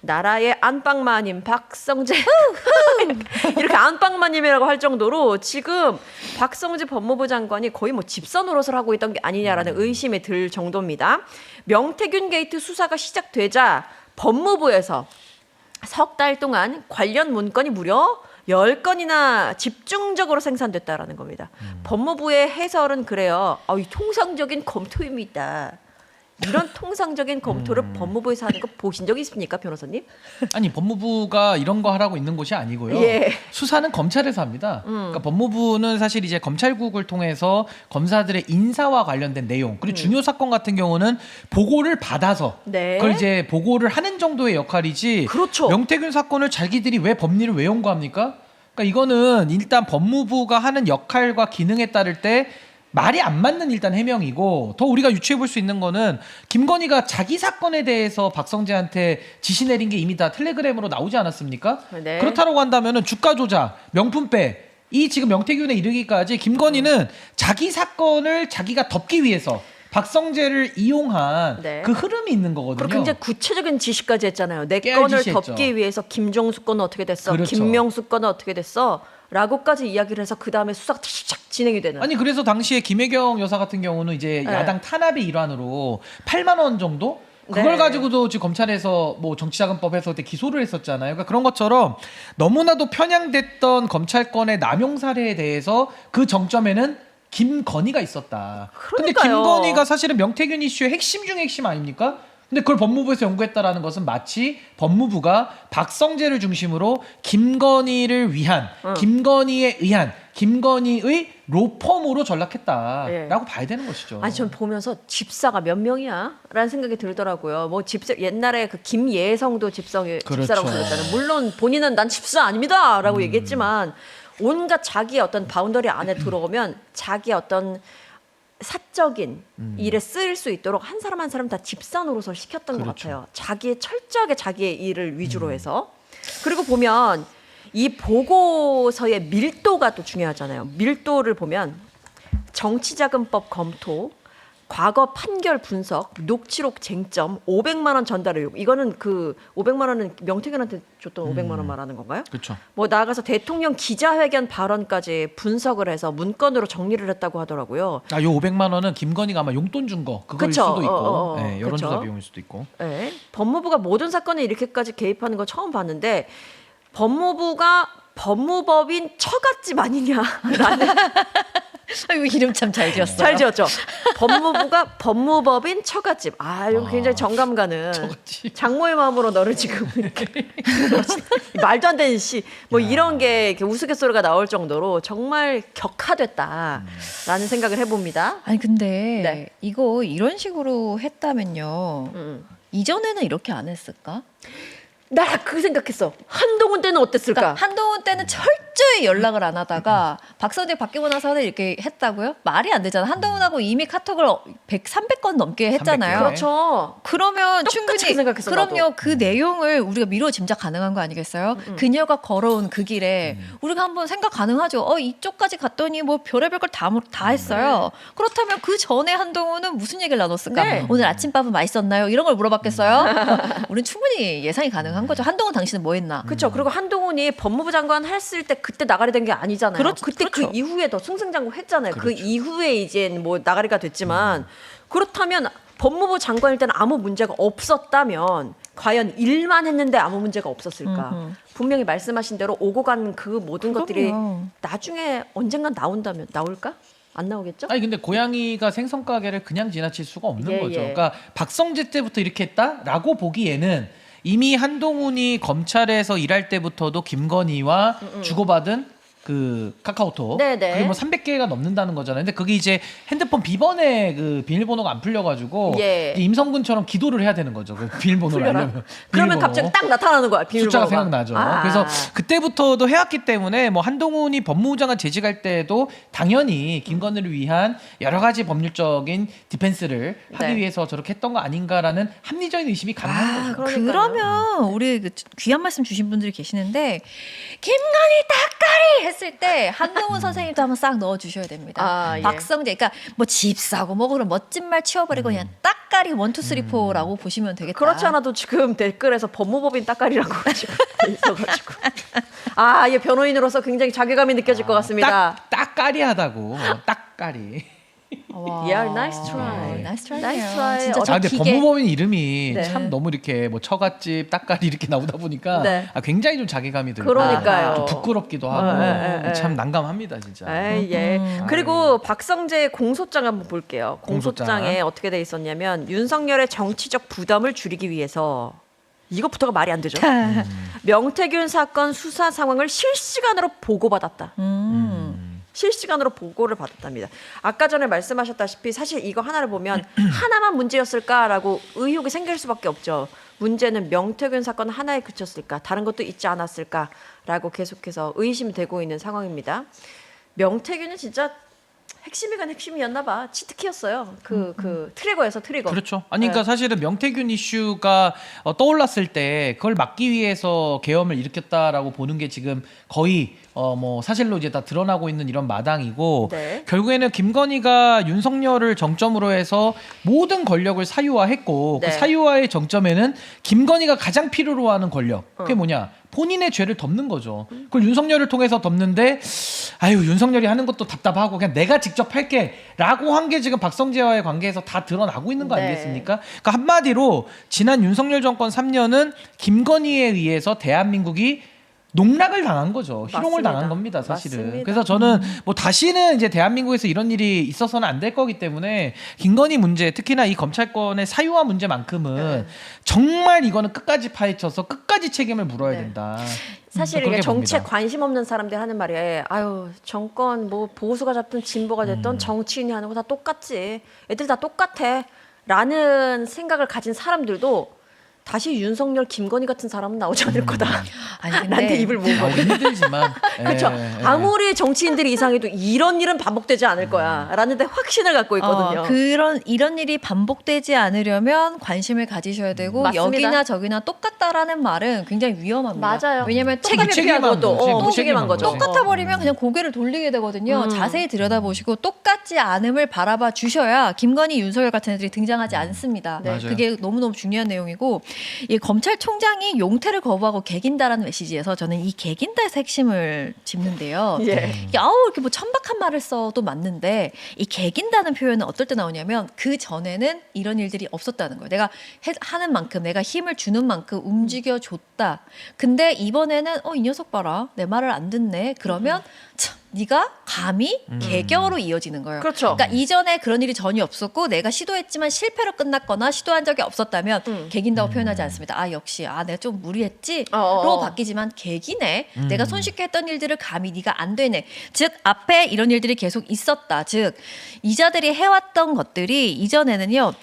나라의 안방마님 박성재 이렇게 안방마님이라고 할 정도로 지금 박성재 법무부 장관이 거의 뭐 집사 노릇을 하고 있던 게 아니냐라는 의심이 들 정도입니다. 명태균 게이트 수사가 시작되자 법무부에서 석 달 동안 관련 문건이 무려 10건이나 집중적으로 생산됐다라는 겁니다. 법무부의 해설은 그래요. 이 통상적인 검토입니다. 이런 통상적인 검토를 법무부에서 하는 거 보신 적 있습니까, 변호사님? 아니 법무부가 이런 거 하라고 있는 곳이 아니고요. 예. 수사는 검찰에서 합니다. 그러니까 법무부는 사실 이제 검찰국을 통해서 검사들의 인사와 관련된 내용 그리고 중요 사건 같은 경우는 보고를 받아서 네. 그걸 이제 보고를 하는 정도의 역할이지. 그렇죠. 명태균 사건을 자기들이 왜 법리를 왜 연구합니까? 그러니까 이거는 일단 법무부가 하는 역할과 기능에 따를 때 말이 안 맞는 일단 해명이고 더 우리가 유추해 볼 수 있는 거는 김건희가 자기 사건에 대해서 박성재한테 지시 내린 게 이미 다 텔레그램으로 나오지 않았습니까? 네. 그렇다고 한다면은 주가 조작, 명품배 이 지금 명태균에 이르기까지 김건희는 자기 사건을 자기가 덮기 위해서 박성재를 이용한 네. 그 흐름이 있는 거거든요. 그리고 굉장히 구체적인 지시까지 했잖아요. 내 깨알 건을 지시했죠. 덮기 위해서 김종수 건은 어떻게 됐어? 그렇죠. 김명수 건은 어떻게 됐어? 라고까지 이야기를 해서 그 다음에 수사가 탁 진행이 되는. 아니 그래서 당시에 김혜경 여사 같은 경우는 이제 네. 야당 탄압의 일환으로 8만 원 정도 그걸 네. 가지고도 지금 검찰에서 뭐 정치자금법에서 그때 기소를 했었잖아요. 그러니까 그런 것처럼 너무나도 편향됐던 검찰권의 남용 사례에 대해서 그 정점에는 김건희가 있었다. 근데 그러니까요. 김건희가 사실은 명태균 이슈의 핵심 중의 핵심 아닙니까? 근데 그걸 법무부에서 연구했다라는 것은 마치 법무부가 박성재를 중심으로 김건희를 위한 김건희에 의한 김건희의 로펌으로 전락했다라고 예. 봐야 되는 것이죠. 아니 전 보면서 집사가 몇 명이야? 라는 생각이 들더라고요. 뭐 집사 옛날에 그 김예성도 집사라고 그렇죠. 그랬잖아요. 물론 본인은 난 집사 아닙니다라고 얘기했지만 온갖 자기의 어떤 바운더리 안에 들어오면 자기의 어떤 사적인 일에 쓰일 수 있도록 한 사람 한 사람 다 집사 노릇을 시켰던 것 그렇죠. 같아요. 철저하게 자기의 일을 위주로 해서. 그리고 보면 이 보고서의 밀도가 또 중요하잖아요. 밀도를 보면 정치자금법 검토, 과거 판결 분석, 녹취록 쟁점, 500만 원 전달 의혹. 이거는 그 500만 원은 명태균한테 줬던 500만 원 말하는 건가요? 그렇죠. 뭐 나아가서 대통령 기자회견 발언까지 분석을 해서 문건으로 정리를 했다고 하더라고요. 아, 요 500만 원은 김건희가 아마 용돈 준 거 그거일 그쵸. 수도 있고 네, 여론조사 그쵸. 비용일 수도 있고. 네. 법무부가 모든 사건에 이렇게까지 개입하는 거 처음 봤는데 법무부가 법무법인 처갓집 아니냐라는 이거 이름 참 잘 지었어요. 잘 지었죠. 법무부가 법무법인 처갓집. 이거 굉장히 정감 가는 처갓집. 장모의 마음으로 너를 지금 이렇게 말도 안 되는 뭐 이런 게 이렇게 우스갯소리가 나올 정도로 정말 격화됐다라는 생각을 해봅니다. 아니 근데 네. 이거 이런 식으로 했다면요. 이전에는 이렇게 안 했을까? 나 그 생각했어. 한동훈 때는 어땠을까? 그러니까 한동훈 때는 철저히 연락을 안 하다가 박성재 바뀌고 나서는 이렇게 했다고요? 말이 안 되잖아. 한동훈하고 이미 카톡을 300건 넘게 했잖아요. 300개. 그렇죠. 그러면 똑같이 충분히 생각했어, 그럼요. 나도. 그 내용을 우리가 미루어 짐작 가능한 거 아니겠어요? 그녀가 걸어온 그 길에 우리가 한번 생각 가능하죠. 이쪽까지 갔더니 뭐 별의별 걸 다 했어요. 그렇다면 그 전에 한동훈은 무슨 얘기를 나눴을까? 네. 오늘 아침밥은 맛있었나요? 이런 걸 물어봤겠어요? 우리는 충분히 예상이 가능한 거죠. 한동훈 당신은 뭐 했나? 그렇죠. 그리고 한동훈이 법무부 장관 했을 때 그때 나가리 된 게 아니잖아요. 그렇죠. 그때 그 그렇죠. 이후에 더 승승장구 했잖아요. 그 그렇죠. 이후에 이제 뭐 나가리가 됐지만 그렇다면 법무부 장관일 때는 아무 문제가 없었다면 과연 일만 했는데 아무 문제가 없었을까? 분명히 말씀하신 대로 오고 간 그 모든 것들이 그럼요. 나중에 언젠간 나온다면 나올까? 안 나오겠죠? 아니 근데 고양이가 생선 가게를 그냥 지나칠 수가 없는 예, 거죠. 예. 그러니까 박성재 때부터 이렇게 했다라고 보기에는 이미 한동훈이 검찰에서 일할 때부터도 김건희와 주고받은 그 카카오톡 네네. 그게 뭐 300개가 넘는다는 거잖아요. 근데 그게 이제 핸드폰 비번에 그 비밀번호가 안 풀려가지고 예. 이제 임성근처럼 기도를 해야 되는 거죠. 그 비밀번호를 풀려라. 알려면 그러면 비밀번호. 갑자기 딱 나타나는 거야. 숫자가 비밀번호가. 생각나죠. 그래서 그때부터도 해왔기 때문에 뭐 한동훈이 법무부 장관 재직할 때도 당연히 김건희를 위한 여러 가지 법률적인 디펜스를 하기 네. 위해서 저렇게 했던 거 아닌가라는 합리적인 의심이 가능한 거죠. 그러니까요. 그러면 우리 그 귀한 말씀 주신 분들이 계시는데 김건희 닭가리 했을 때 한동훈 선생님도 한번 싹 넣어주셔야 됩니다. 아, 예. 박성재, 그러니까 뭐 집사고 뭐 그런 멋진 말 치워버리고 그냥 따까리 1, 2, 3, 4라고 보시면 되겠다. 그렇지 않아도 지금 댓글에서 법무법인 따까리라고 지금 돼 있어가지고 얘 변호인으로서 굉장히 자괴감이 느껴질 것 같습니다. 딱까리하다고. 딱까리. 와. Yeah, nice try. 나이스 트라이. Nice try. 진짜 저 근데 기계. 법무법인 이름이 네. 참 너무 이렇게 뭐 처갓집, 딱까리 이렇게 나오다 보니까 네. 굉장히 좀 자괴감이 들고 그러니까요. 좀 부끄럽기도 하고 예. 참 난감합니다 진짜. 예. 그리고 박성재의 공소장 한번 볼게요. 공소장에 공소장. 어떻게 돼 있었냐면 윤석열의 정치적 부담을 줄이기 위해서 이것부터가 말이 안 되죠. 명태균 사건 수사 상황을 실시간으로 보고받았다. 실시간으로 보고를 받았답니다. 아까 전에 말씀하셨다시피 사실 이거 하나를 보면 하나만 문제였을까라고 의혹이 생길 수밖에 없죠. 문제는 명태균 사건 하나에 그쳤을까? 다른 것도 있지 않았을까라고 계속해서 의심이 되고 있는 상황입니다. 명태균은 진짜 핵심이건 핵심이었나 봐. 치트키였어요. 그 트리거에서 트리거. 그렇죠. 아니 그러니까 사실은 명태균 이슈가 떠올랐을 때 그걸 막기 위해서 계엄을 일으켰다라고 보는 게 지금 거의 뭐 사실로 이제 다 드러나고 있는 이런 마당이고 네. 결국에는 김건희가 윤석열을 정점으로 해서 모든 권력을 사유화했고 네. 그 사유화의 정점에는 김건희가 가장 필요로 하는 권력. 그게 뭐냐? 본인의 죄를 덮는 거죠. 그걸 윤석열을 통해서 덮는데 아유 윤석열이 하는 것도 답답하고 그냥 내가 직접 할게라고 한 게 지금 박성재와의 관계에서 다 드러나고 있는 거 네. 아니겠습니까? 그러니까 한마디로 지난 윤석열 정권 3년은 김건희에 의해서 대한민국이 농락을 당한 거죠. 희롱을 맞습니다. 당한 겁니다, 사실은. 맞습니다. 그래서 저는 뭐 다시는 이제 대한민국에서 이런 일이 있어서는 안 될 거기 때문에 김건희 문제, 특히나 이 검찰권의 사유화 문제만큼은 정말 이거는 끝까지 파헤쳐서 끝까지 책임을 물어야 네. 된다. 사실 그렇게 이게 정치에 봅니다. 관심 없는 사람들 하는 말이에요. 아유 정권 뭐 보수가 잡든 진보가 됐든 정치인이 하는 거 다 똑같지. 애들 다 똑같아. 라는 생각을 가진 사람들도 다시 윤석열, 김건희 같은 사람은 나오지 않을 거다. 아니 나한테 근데 입을 모으고. 나오기 힘들지만. 그렇죠. 예. 아무리 정치인들이 이상해도 이런 일은 반복되지 않을 거야. 라는 데 확신을 갖고 있거든요. 이런 일이 반복되지 않으려면 관심을 가지셔야 되고 맞습니다. 여기나 저기나 똑같다라는 말은 굉장히 위험합니다. 맞아요. 왜냐하면 책임이 필요한 무책임한 것도 거지, 무책임한 무책임한 거죠. 거지. 똑같아 버리면 그냥 고개를 돌리게 되거든요. 자세히 들여다보시고 똑같지 않음을 바라봐 주셔야 김건희, 윤석열 같은 애들이 등장하지 않습니다. 맞아요. 그게 너무너무 중요한 내용이고 이 검찰총장이 용태를 거부하고 개긴다라는 메시지에서 저는 이 개긴다에서 핵심을 짚는데요. 예. 이렇게 뭐 천박한 말을 써도 맞는데 이 개긴다는 표현은 어떨 때 나오냐면 그 전에는 이런 일들이 없었다는 거예요. 내가 하는 만큼 내가 힘을 주는 만큼 움직여줬다. 근데 이번에는 이 녀석 봐라. 내 말을 안 듣네. 그러면 참 네가 감히 개겨로 이어지는 거예요. 그렇죠. 그러니까 이전에 그런 일이 전혀 없었고 내가 시도했지만 실패로 끝났거나 시도한 적이 없었다면 개긴다고 표현하지 않습니다. 역시 내가 좀 무리했지로 바뀌지만 개기네. 내가 손쉽게 했던 일들을 감히 네가 안 되네. 즉 앞에 이런 일들이 계속 있었다. 즉 이자들이 해왔던 것들이 이전에는요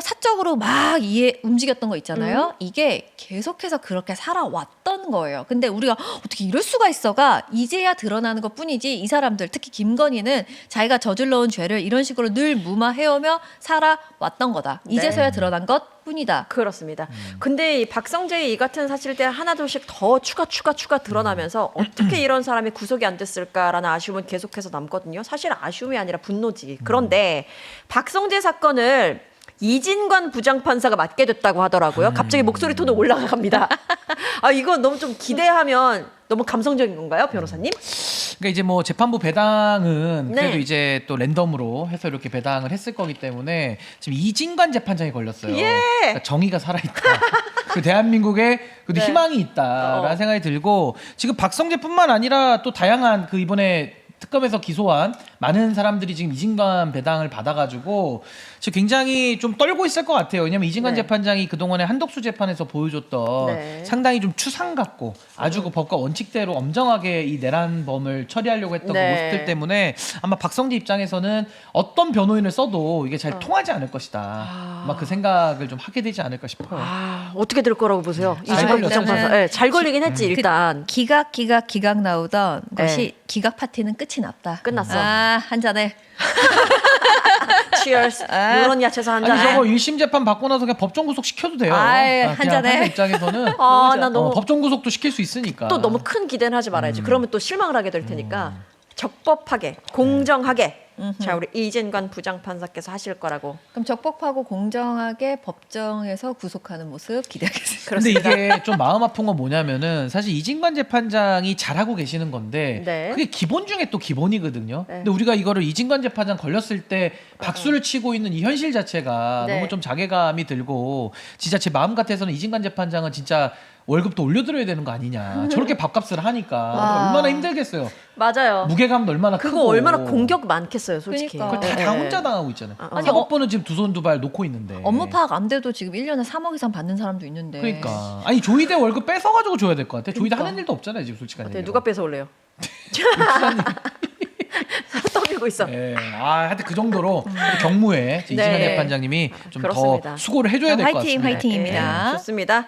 사적으로 막 움직였던 거 있잖아요. 이게 계속해서 그렇게 살아왔던 거예요. 근데 우리가 어떻게 이럴 수가 있어가 이제야 드러나는 것뿐이지 이 사람들 특히 김건희는 자기가 저질러온 죄를 이런 식으로 늘 무마해오며 살아왔던 거다. 네. 이제서야 드러난 것뿐이다. 그렇습니다. 근데 이 박성재의 이 같은 사실들 하나둘씩 더 추가 드러나면서 어떻게 이런 사람이 구속이 안 됐을까라는 아쉬움은 계속해서 남거든요. 사실 아쉬움이 아니라 분노지. 그런데 박성재 사건을 이진관 부장판사가 맡게 됐다고 하더라고요. 갑자기 목소리 톤은 올라갑니다. 이거 너무 좀 기대하면 너무 감성적인 건가요, 변호사님? 그러니까 이제 뭐 재판부 배당은 그래도 네. 이제 또 랜덤으로 해서 이렇게 배당을 했을 거기 때문에 지금 이진관 재판장이 걸렸어요. 예. 그러니까 정의가 살아있다. 그 대한민국에 그래도 네. 희망이 있다라는 생각이 들고 지금 박성재뿐만 아니라 또 다양한 그 이번에 특검에서 기소한 많은 사람들이 지금 이진관 배당을 받아가지고 지금 굉장히 좀 떨고 있을 것 같아요. 왜냐하면 이진관 네. 재판장이 그동안에 한덕수 재판에서 보여줬던 네. 상당히 좀 추상 같고 아주 그 법과 원칙대로 엄정하게 이 내란범을 처리하려고 했던 네. 그 모습들 때문에 아마 박성재 입장에서는 어떤 변호인을 써도 이게 잘 통하지 않을 것이다. 아마 그 생각을 좀 하게 되지 않을까 싶어요. 어떻게 될 거라고 보세요? 잘 이진관 걸렸죠. 부장판사. 네, 잘 걸리긴 했지 일단. 기각 나오던 네. 것이 기각 파티는 끝이 났다. 끝났어. 한 잔해. Cheers. 누런 야채서 한 잔. 아니 저거 1심 재판 받고 나서 그냥 법정 구속 시켜도 돼요. 아이, 한 그냥 잔에. 판사 입장에서는 아, 나 너무 법정 구속도 시킬 수 있으니까. 또 너무 큰 기대는 하지 말아야지. 그러면 또 실망을 하게 될 테니까 적법하게, 공정하게. 자, 우리 이진관 부장판사께서 하실 거라고. 그럼 적법하고 공정하게 법정에서 구속하는 모습 기대하겠습니다. 근데 이게 좀 마음 아픈 건 뭐냐면은 사실 이진관 재판장이 잘하고 계시는 건데 네. 그게 기본 중에 또 기본이거든요. 네. 근데 우리가 이거를 이진관 재판장 걸렸을 때 박수를 치고 있는 이 현실 자체가 네. 너무 좀 자괴감이 들고 진짜 제 마음 같아서는 이진관 재판장은 진짜 월급도 올려드려야 되는 거 아니냐. 저렇게 밥값을 하니까 아. 얼마나 힘들겠어요. 맞아요. 무게감도 얼마나 그거 크고. 얼마나 공격 많겠어요, 솔직히. 그러니까. 그걸 네. 다 혼자 당하고 있잖아요. 아니, 사법부는 지금 두 손 두 발 놓고 있는데. 업무 파악 안 돼도 지금 1년에 3억 이상 받는 사람도 있는데. 그러니까 아니 조이대 월급 뺏어가지고 줘야 될 것 같아. 조이대 그러니까. 하는 일도 없잖아요 지금 솔직한 어때, 얘기로. 누가 뺏어 올래요? 떠밀고 있어. 네, 하여튼 그 정도로 경무에 이진관 네. 재판장님이 좀 그렇습니다. 더 수고를 해줘야 될 것 화이팅, 같습니다. 화이팅입니다. 좋습니다.